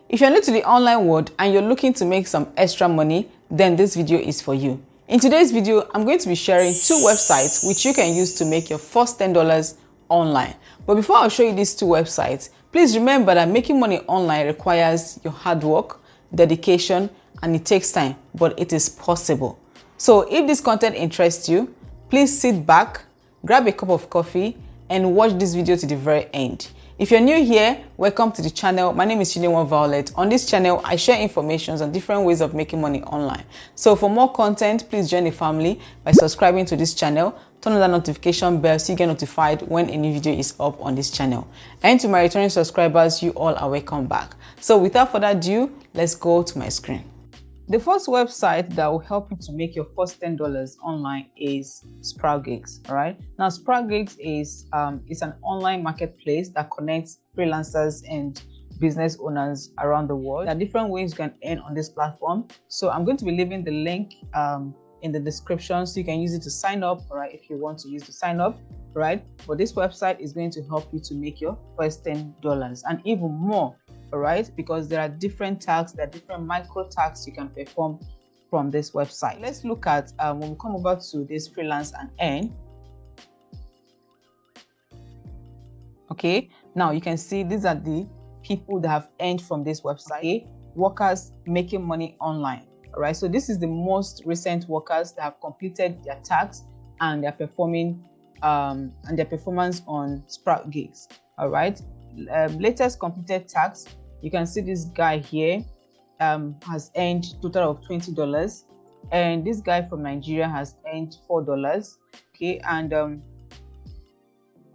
If you're new to the online world and you're looking to make some extra money, then this video is for you. In today's video, I'm going to be sharing 2 websites which you can use to make your first $10 online. But before I show you these 2 websites, please remember that making money online requires your hard work, dedication, and it takes time, but it is possible. So if this content interests you, please sit back, grab a cup of coffee, and watch this video to the very end. If you're new here, welcome to the channel. My name is Violet. On this channel, I share information on different ways of making money online. So for more content, please join the family by subscribing to this channel. Turn on that notification bell so you get notified when a new video is up on this channel. And to my returning subscribers, you all are welcome back. So without further ado, let's go to my screen. The first website that will help you to make your first $10 online is Sproutgigs. All right. Now, Sproutgigs is an online marketplace that connects freelancers and business owners around the world. There are different ways you can earn on this platform. So I'm going to be leaving the link in the description so you can use it to sign up. All right, if you want to use to sign up. Right. But this website is going to help you to make your first $10 and even more. All right, because there are different tasks, there are different micro tasks you can perform from this website. Let's look at when we come over to this freelance and earn. Okay, now you can see these are the people that have earned from this website. Okay? Workers making money online. All right, so this is the most recent workers that have completed their tasks and they're performing and their performance on Sproutgigs. All right. Latest completed tasks, you can see this guy here has earned total of $20, and this guy from Nigeria has earned $4. Okay, and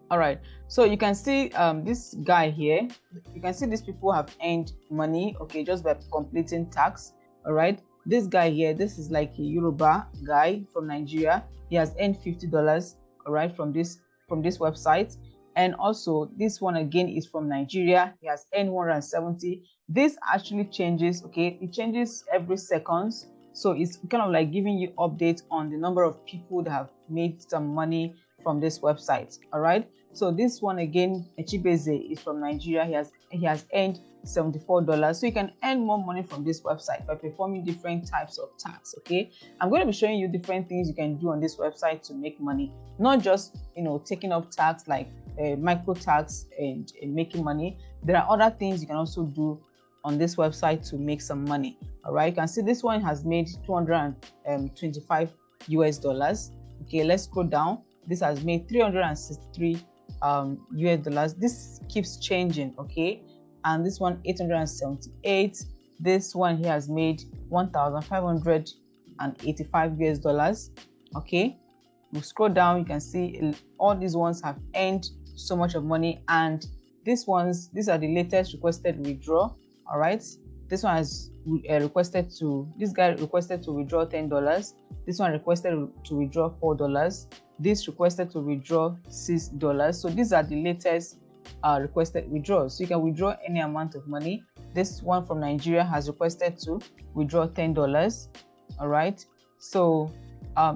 all right, so you can see this guy here, you can see these people have earned money, okay, just by completing tasks. All right, this guy here, this is like a Yoruba guy from Nigeria, he has earned $50, all right, from this website. And also this one again is from Nigeria, he has earned 170. This actually changes, okay, it changes every seconds, so it's kind of like giving you updates on the number of people that have made some money from this website. All right, so this one again, Echibeze, is from Nigeria, he has earned $74. So you can earn more money from this website by performing different types of tasks. Okay, I'm going to be showing you different things you can do on this website to make money, not just taking up tasks like micro tasks and making money. There are other things you can also do on this website to make some money. All right, you can see this one has made $225 US. Okay, let's go down. This has made $363 US. This keeps changing. Okay, and this one 878. This one here has made $1,585 US. Okay, we scroll down, you can see all these ones have earned so much of money, and these are the latest requested withdraw. All right, this one has this guy requested to withdraw $10. This one requested to withdraw $4. This requested to withdraw $6. So these are the latest requested withdrawals. So you can withdraw any amount of money. This one from Nigeria has requested to withdraw $10. All right, so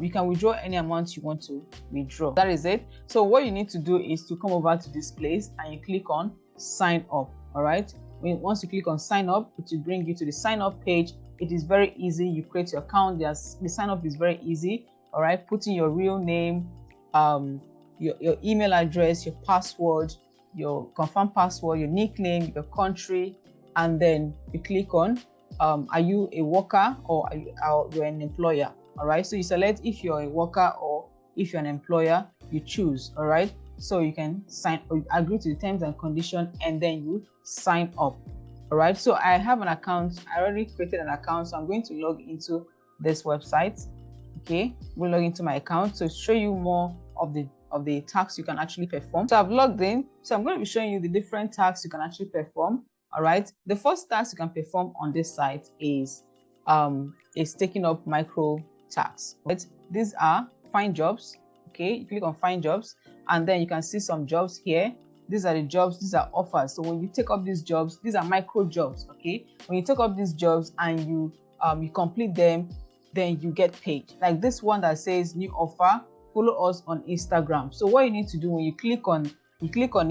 you can withdraw any amount you want to withdraw. That is it. So what you need to do is to come over to this place and you click on sign up. All right, once you click on sign up, it will bring you to the sign up page. It is very easy. You create your account. The sign up is very easy. All right, put in your real name, your email address, your password, your confirmed password, your nickname, your country, and then you click on are you a worker or you're an employer. All right, so you select if you're a worker or if you're an employer, you choose. All right, so you can agree to the terms and conditions, and then you sign up. All right, so I have an account. I already created an account, so I'm going to log into this website. Okay, we'll log into my account to show you more of the tasks you can actually perform. So I've logged in, so I'm going to be showing you the different tasks you can actually perform. All right, the first task you can perform on this site is taking up micro tasks. Right? These are find jobs. Okay, you click on find jobs, and then you can see some jobs here. These are the jobs, these are offers. So when you take up these jobs, these are micro jobs. Okay, when you take up these jobs and you complete them, then you get paid. Like this one that says new offer, follow us on Instagram. So what you need to do when you click on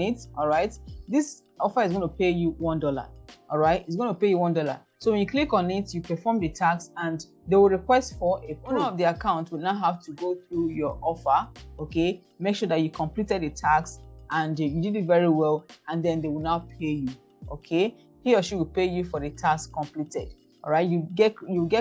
it, all right, this offer is going to pay you $1. All right, it's going to pay you $1. So when you click on it, you perform the task, and they will request for a owner of the account will now have to go through your offer. Okay, make sure that you completed the task and you did it very well, and then they will now pay you. Okay, he or she will pay you for the task completed. All right, you get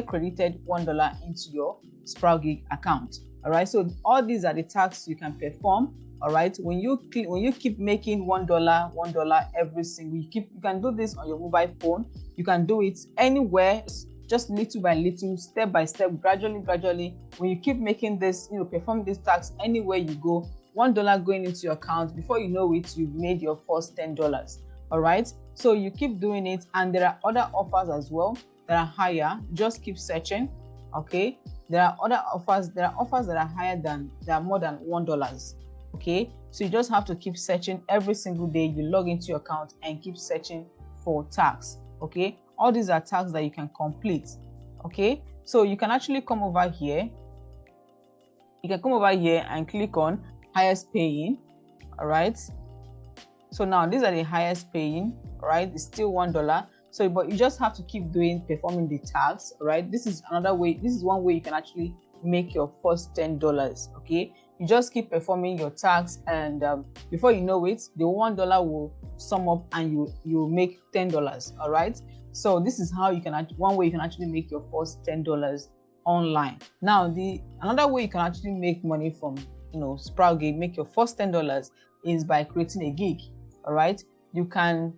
credited $1 into your Sproutgigs account. All right, so all these are the tasks you can perform. All right, when you keep making $1 every single, you can do this on your mobile phone. You can do it anywhere, just little by little, step by step, gradually. When you keep making this, perform these tasks anywhere you go, $1 going into your account. Before you know it, you've made your first $10. All right, so you keep doing it, and there are other offers as well that are higher. Just keep searching. Okay, there are other offers. There are offers that are higher than, that are more than $1. Okay, so you just have to keep searching every single day. You log into your account and keep searching for tasks. Okay, all these are tasks that you can complete. Okay, so you can actually come over here. You can come over here and click on highest paying. All right, so now these are the highest paying. All right, it's still $1. So, but you just have to keep performing the tasks. All right, this is another way. This is one way you can actually make your first $10. Okay, you just keep performing your tasks, and before you know it, the $1 will sum up and you make $10. All right, so this is how you can one way you can actually make your first $10 online. Now, another way you can actually make money from Sproutgigs, make your first $10, is by creating a gig. All right, you can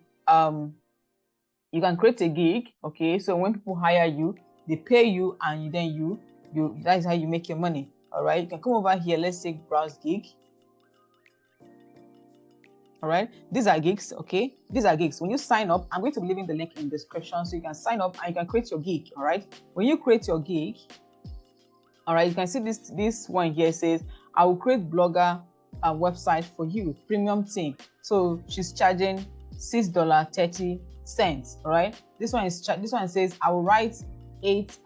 create a gig. Okay, so when people hire you, they pay you, and then you that is how you make your money. All right, you can come over here. Let's take browse gig. All right, these are gigs. Okay, these are gigs. When you sign up, I'm going to be leaving the link in the description so you can sign up and you can create your gig. All right, when you create your gig, all right, you can see this one here says, I will create blogger website for you, premium team. So she's charging $6.30. All right, this one says, I will write eight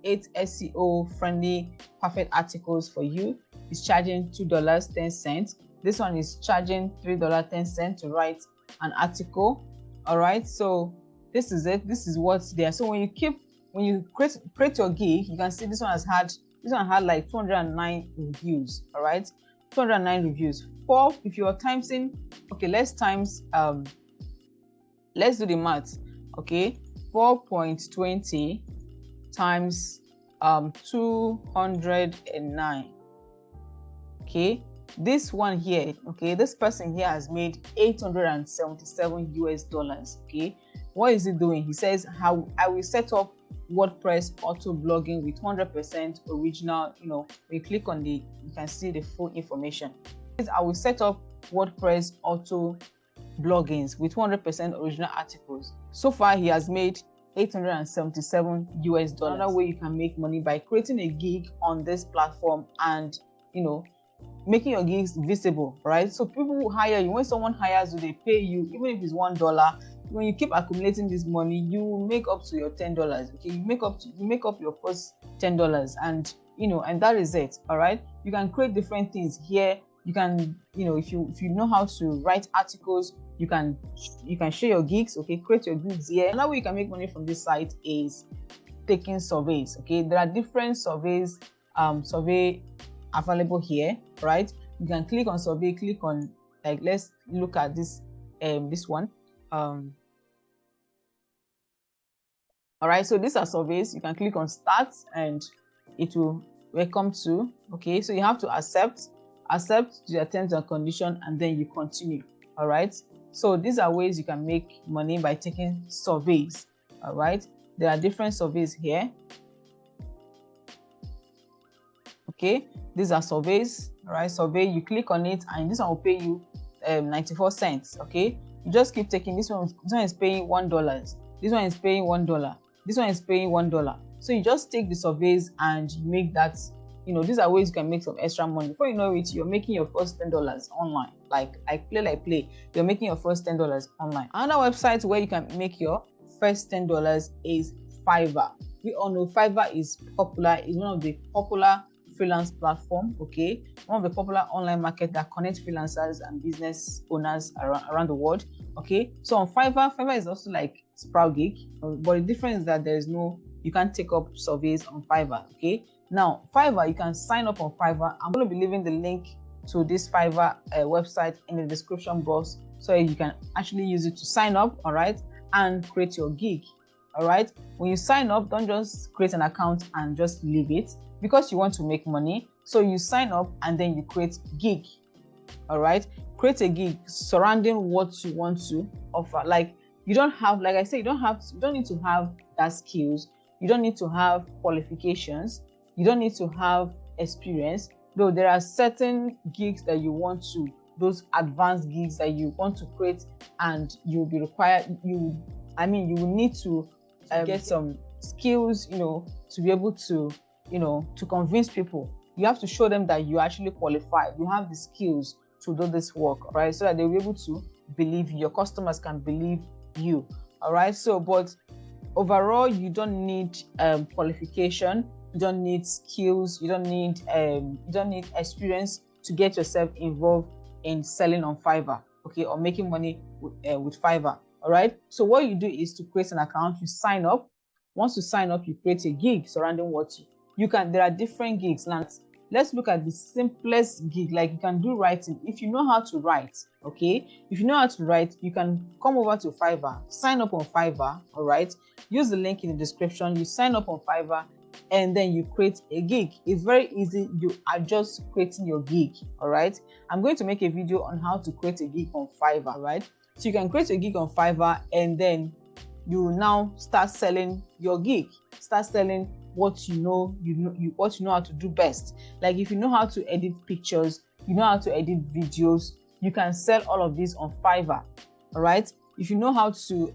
SEO friendly perfect articles for you. It's charging $2.10. This one is charging $3.10 to write an article. All right, so this is it. This is what's there. So when you create your gig, you can see this one had like 209 reviews. All right, 209 reviews. If you're timesing, okay, let's do the math. Okay, 4.20 times 209. Okay, this one here, okay, this person here has made $877. Okay, what is he doing? He says, how I will set up WordPress auto blogging with 100% original. When you click on you can see the full information. I will set up WordPress auto bloggings with 100% original articles. So far he has made $877. Another way you can make money by creating a gig on this platform and making your gigs visible, right? So people will hire you. When someone hires you, they pay you, even if it's $1. When you keep accumulating this money, you will make up to your $10. Okay, you make up your first $10, and and that is it. All right, you can create different things here. You can, if you know how to write articles, you can share your gigs. Okay, create your gigs here. Another way you can make money from this site is taking surveys. Okay, there are different surveys available here, right? You can click on survey, click on, like, let's look at this one. All right, so these are surveys. You can click on start and it will welcome to. Okay, so you have to accept the terms and condition, and then you continue. All right, so these are ways you can make money by taking surveys. All right, there are different surveys here. Okay, these are surveys. All right, survey, you click on it and this one will pay you 94 cents. Okay, you just keep taking. This one is paying $1. This one is paying $1. This one is paying $1. So you just take the surveys and you make that. These are ways you can make some extra money. Before you know it, you're making your first $10 online. Like play. You're making your first $10 online. Another website where you can make your first $10 is Fiverr. We all know Fiverr is popular. It's one of the popular freelance platform, okay, one of the popular online market that connects freelancers and business owners around the world, okay. So on Fiverr is also like Sproutgigs, but the difference is that you can't take up surveys on Fiverr, okay. Now Fiverr, you can sign up on Fiverr. I'm going to be leaving the link to this Fiverr website in the description box, so you can actually use it to sign up, all right, and create your gig. All right, when you sign up, don't just create an account and just leave it, because you want to make money. So you sign up and then you create gig. All right, create a gig surrounding what you want to offer. Like, you don't have, like I said, you don't need to have that skills, you don't need to have qualifications, you don't need to have experience, though there are certain gigs that you want to, those advanced gigs that you want to create, and you'll be required, you will need to get some skills, to be able to, to convince people. You have to show them that you actually qualified, you have the skills to do this work, right? So that they'll be able to believe you. Your customers can believe you, all right? So, but overall, you don't need qualification, you don't need skills, you don't need experience to get yourself involved in selling on Fiverr, okay, or making money with Fiverr. All right. So what you do is to create an account, you sign up. Once you sign up, you create a gig surrounding what you can. There are different gigs. Now, let's look at the simplest gig. Like, you can do writing. If you know how to write, okay, if you know how to write, you can come over to Fiverr, sign up on Fiverr. All right. Use the link in the description. You sign up on Fiverr, and then you create a gig. It's very easy. You are just creating your gig. All right. I'm going to make a video on how to create a gig on Fiverr. Right. So you can create a gig on Fiverr, and then you now start selling your gig. Start selling what you know how to do best. Like, if you know how to edit pictures, you know how to edit videos, you can sell all of this on Fiverr. All right. If you know how to,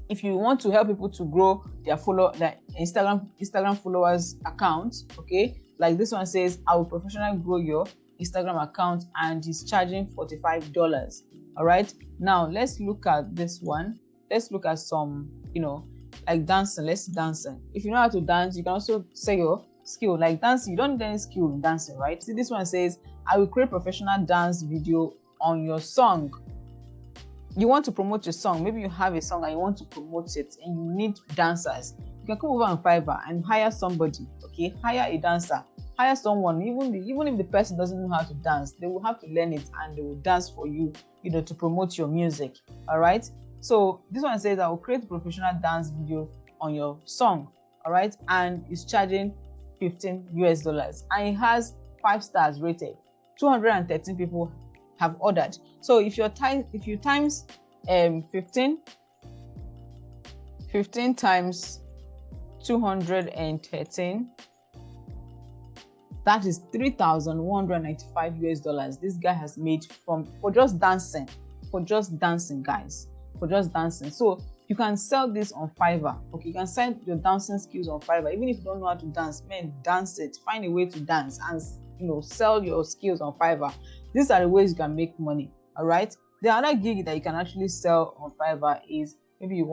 if you want to help people to grow their Instagram followers account, okay, like this one says, I will professionally grow your Instagram account, and it's charging $45. All right, now let's look at this one. Let's look at some, like dancing. Let's dancing. If you know how to dance, you can also say your skill. Like dancing, you don't need any skill in dancing, right? See, this one says, I will create professional dance video on your song. You want to promote your song. Maybe you have a song and you want to promote it, and you need dancers. You can come over on Fiverr and hire somebody. Okay, hire a dancer. Hire someone, even if the person doesn't know how to dance, they will have to learn it, and they will dance for you, to promote your music. All right. So this one says, I will create a professional dance video on your song. All right, and it's charging $15, and it has 5 stars rated. 213 people have ordered. So if you times 15 times 213, that is $3,195 this guy has made for just dancing, guys, for just dancing. So you can sell this on Fiverr. Okay, you can sell your dancing skills on Fiverr. Even if you don't know how to dance, man, dance it. Find a way to dance and sell your skills on Fiverr. These are the ways you can make money. All right. The other gig that you can actually sell on Fiverr is, maybe you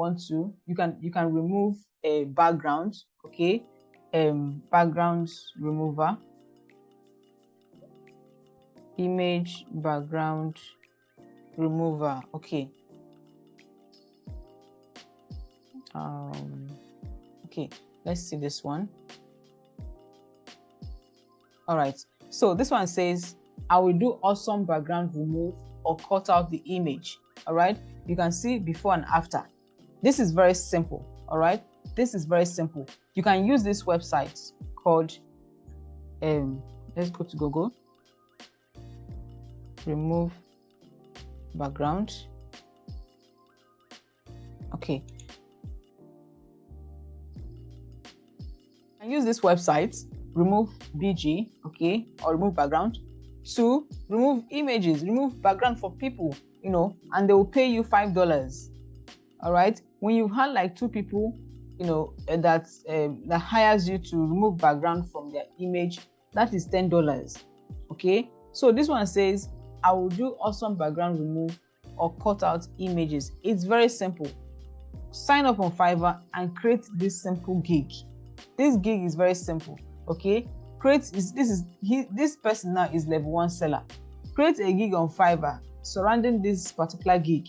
can remove a background. Okay, background remover. Image background remover. Okay. Okay, let's see this one. All right, so this one says, I will do awesome background remove or cut out the image. All right, you can see before and after. This is very simple. All right, this is very simple. You can use this website called let's go to Google. Remove background. Okay. I use this website, remove BG, okay, or remove background, to remove images, remove background for people, and they will pay you $5. All right. When you've had like 2 people, that hires you to remove background from their image, that is $10. Okay. So this one says, I will do awesome background remove or cut out images. It's very simple. Sign up on Fiverr and create this simple gig. This gig is very simple. Okay, this person now is level 1 seller. Create a gig on Fiverr surrounding this particular gig.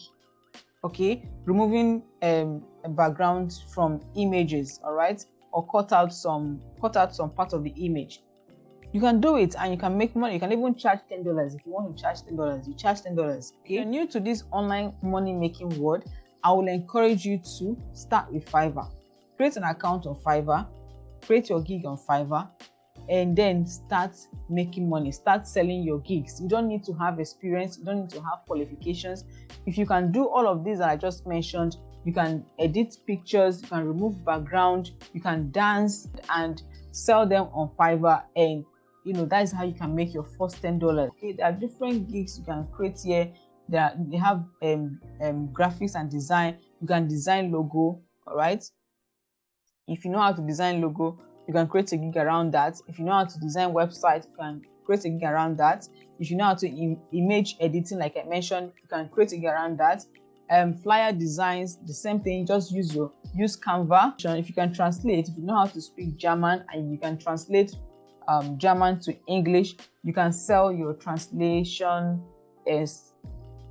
Okay, removing a background from images, all right, or cut out some part of the image. You can do it and you can make money. You can even charge $10. If you want to charge $10, you charge $10. Okay? If you're new to this online money making world, I will encourage you to start with Fiverr. Create an account on Fiverr, create your gig on Fiverr, and then start making money. Start selling your gigs. You don't need to have experience, you don't need to have qualifications. If you can do all of these that I just mentioned, you can edit pictures, you can remove background, you can dance and sell them on Fiverr, and that is how you can make your first $10. Okay, there are different gigs you can create here. They have graphics and design. You can design logo, all right. If you know how to design logo, you can create a gig around that. If you know how to design websites, you can create a gig around that. If you know how to image editing, like I mentioned, you can create a gig around that. Flyer designs, the same thing, just use Canva. If you can translate, if you know how to speak German and you can translate German to English, you can sell your translation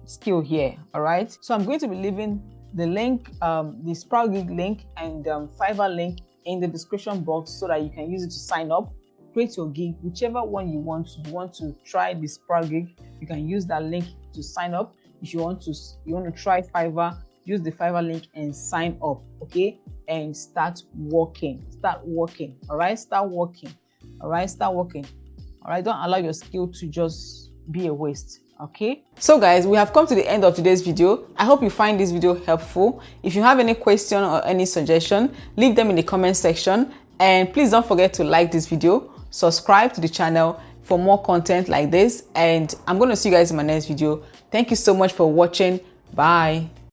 skill here. All right, so I'm going to be leaving the link, the Sproutgigs link and Fiverr link in the description box so that you can use it to sign up, create your gig, whichever one you want to try the Sproutgigs, you can use that link to sign up. If you want to try Fiverr, use the Fiverr link and sign up, okay, and start working. All right, start working. All right, don't allow your skill to just be a waste. Okay, so guys, we have come to the end of today's video. I hope you find this video helpful. If you have any question or any suggestion, leave them in the comment section, and please don't forget to like this video, subscribe to the channel for more content like this, and I'm going to see you guys in my next video. Thank you so much for watching. Bye.